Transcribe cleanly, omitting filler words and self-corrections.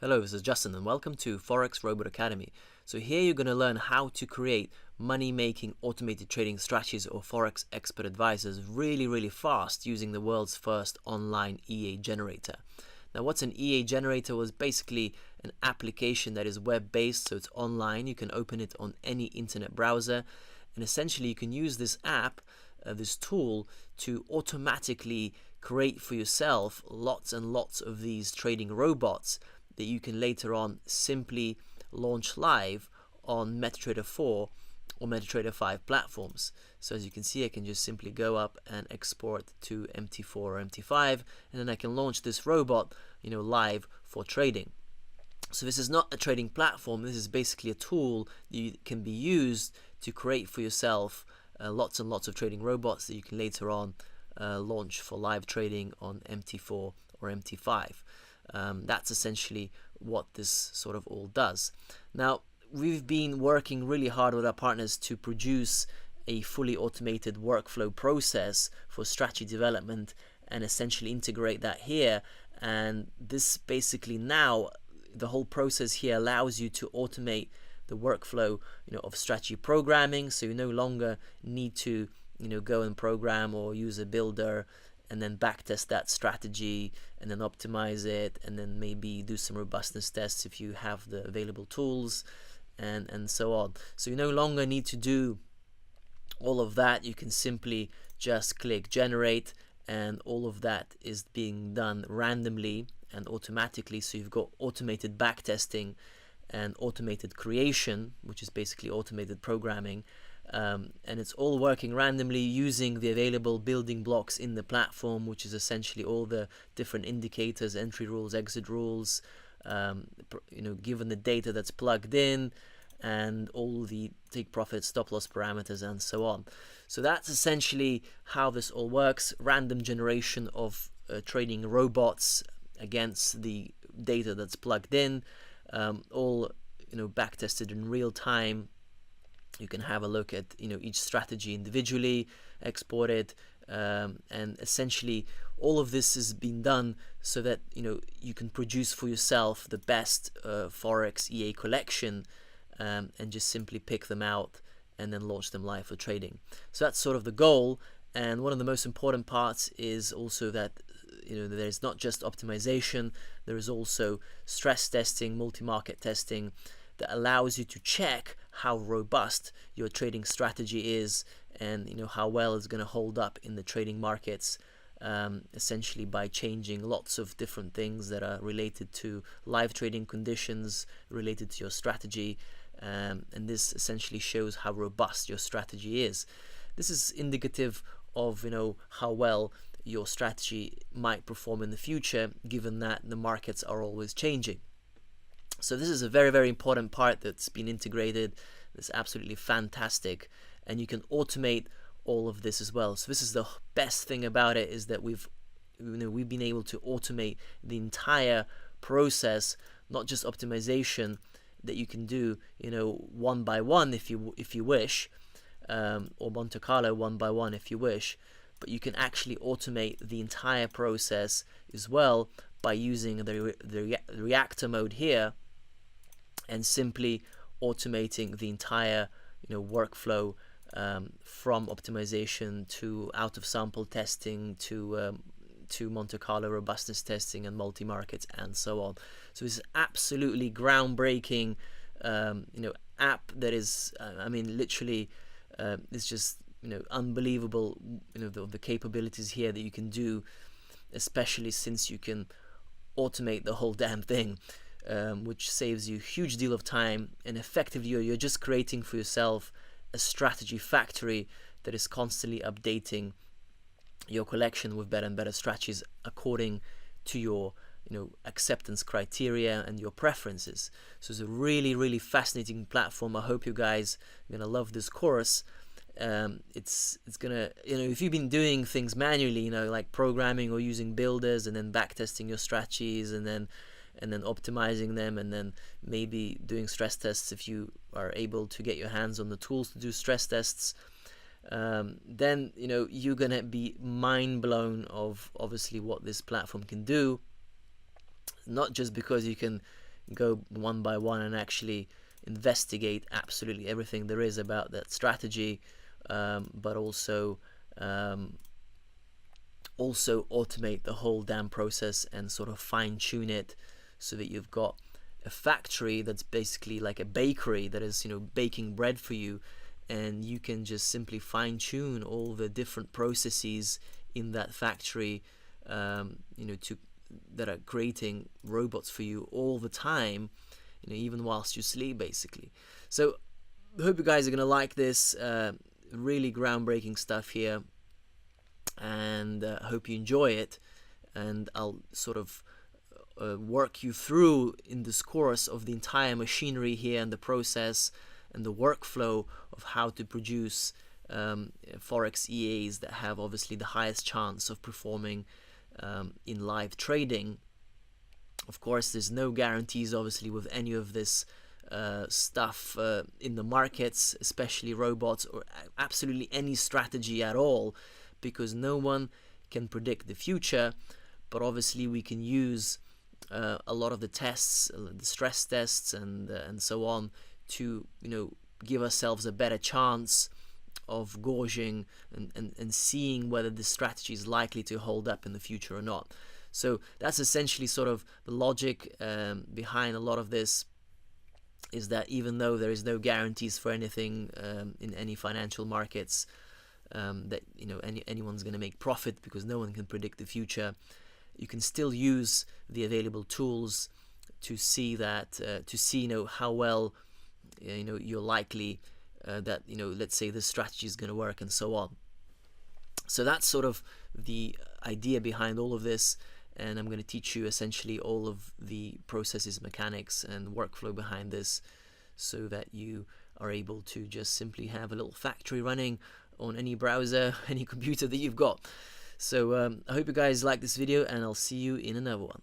Hello, this is Justin and welcome to Forex Robot Academy. So here you're going to learn how to create money-making automated trading strategies or Forex Expert Advisors really fast using the world's first online EA generator. Now what's an EA generator was basically an application that is web-based, so it's online. You can open it on any internet browser and essentially you can use this app, this tool, to automatically create for yourself lots and lots of these trading robots that you can later on simply launch live on MetaTrader 4 or MetaTrader 5 platforms. So as you can see, I can just simply go up and export to MT4 or MT5, and then I can launch this robot, live for trading. So this is not a trading platform. This is basically a tool that can be used to create for yourself lots and lots of trading robots that you can later on launch for live trading on MT4 or MT5. That's essentially what this sort of all does. Now, we've been working really hard with our partners to produce a fully automated workflow process for strategy development and essentially integrate that here. And this basically now, the whole process here allows you to automate the workflow of strategy programming, so you no longer need to go and program or use a builder and then backtest that strategy and then optimize it and then maybe do some robustness tests if you have the available tools and so on. So you no longer need to do all of that. You can simply just click generate and all of that is being done randomly and automatically. So you've got automated backtesting and automated creation, which is basically automated programming. And it's all working randomly using the available building blocks in the platform, which is essentially all the different indicators, entry rules, exit rules, given the data that's plugged in, and all the take profit, stop loss parameters, and so on. So that's essentially how this all works. Random generation of trading robots against the data that's plugged in, all back tested in real time. You can have a look at each strategy individually, export it, and essentially all of this has been done so that you can produce for yourself the best Forex EA collection and just simply pick them out and then launch them live for trading. So that's sort of the goal. And one of the most important parts is also that there's not just optimization, there is also stress testing, multi-market testing, that allows you to check how robust your trading strategy is and how well it's going to hold up in the trading markets, essentially by changing lots of different things that are related to live trading conditions, related to your strategy, and this essentially shows how robust your strategy is. This is indicative of how well your strategy might perform in the future, given that the markets are always changing. So this is a very important part that's been integrated. It's absolutely fantastic, and you can automate all of this as well. So this is the best thing about it, is that we've been able to automate the entire process, not just optimization that you can do one by one if you wish, or Monte Carlo one by one if you wish, but you can actually automate the entire process as well by using the reactor mode here and simply automating the entire workflow, from optimization to out of sample testing to Monte Carlo robustness testing and multi-markets and so on. So it's absolutely groundbreaking app that is literally it's just unbelievable the capabilities here that you can do, especially since you can automate the whole damn thing, which saves you a huge deal of time, and effectively you're just creating for yourself a strategy factory that is constantly updating your collection with better and better strategies according to your acceptance criteria and your preferences. So it's a really fascinating platform. I hope you guys are gonna love this course. It's gonna if you've been doing things manually, like programming or using builders and then backtesting your strategies and then optimizing them and then maybe doing stress tests if you are able to get your hands on the tools to do stress tests, then you're gonna be mind blown of obviously what this platform can do. Not just because you can go one by one and actually investigate absolutely everything there is about that strategy, but also automate the whole damn process and sort of fine-tune it so that you've got a factory that's basically like a bakery that is, baking bread for you, and you can just simply fine-tune all the different processes in that factory, that are creating robots for you all the time, even whilst you sleep, basically. So I hope you guys are gonna like this. Really groundbreaking stuff here, and I hope you enjoy it. And I'll sort of work you through in this course of the entire machinery here and the process and the workflow of how to produce Forex EAs that have obviously the highest chance of performing in live trading. Of course, there's no guarantees obviously with any of this stuff in the markets, especially robots, or absolutely any strategy at all, because no one can predict the future. But obviously we can use a lot of the tests, the stress tests, and so on, to give ourselves a better chance of gauging and seeing whether this strategy is likely to hold up in the future or not. So that's essentially sort of the logic behind a lot of this, is that even though there is no guarantees for anything in any financial markets, that anyone's going to make profit, because no one can predict the future, you can still use the available tools to see that how well you're likely that let's say this strategy is going to work, and so on. So that's sort of the idea behind all of this, and I'm going to teach you essentially all of the processes, mechanics, and workflow behind this, so that you are able to just simply have a little factory running on any browser, any computer that you've got. So I hope you guys like this video, and I'll see you in another one.